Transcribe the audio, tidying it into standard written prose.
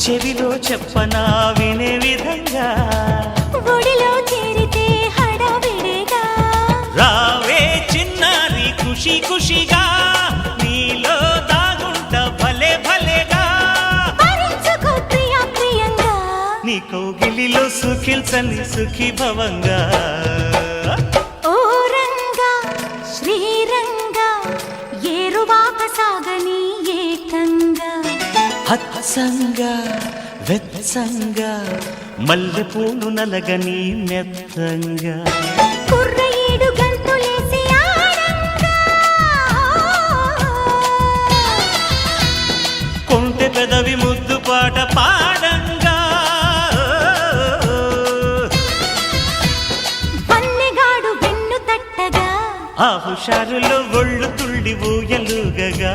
చెవిలో చెప్పనా వినే విధంగా ఒడిలో చేరితే హడావిడిగా రావే చిన్నారి ఖుషి ఖుషిగా నీలో దాగుంట భలే భలేగా భరించుకో ప్రియా ప్రియంగా నీ కౌగిలిలో సుఖిల్చని సుఖీ భవంగా ఓ రంగా శ్రీరంగా ఏరువాక సాగని ఏకంగా హత్సంగా వెత్సంగా మల్లెపూలు నలగని మెత్తంగా కుర్ర ఏడు గంతులేసి ఆడంగా కొంటె పెదవి ముద్దు పాట పాడంగా పన్నెగాడు వెన్ను తట్టగా ఆ హుషారులో ఒళ్ళు తుళ్ళి ఊయలుగగా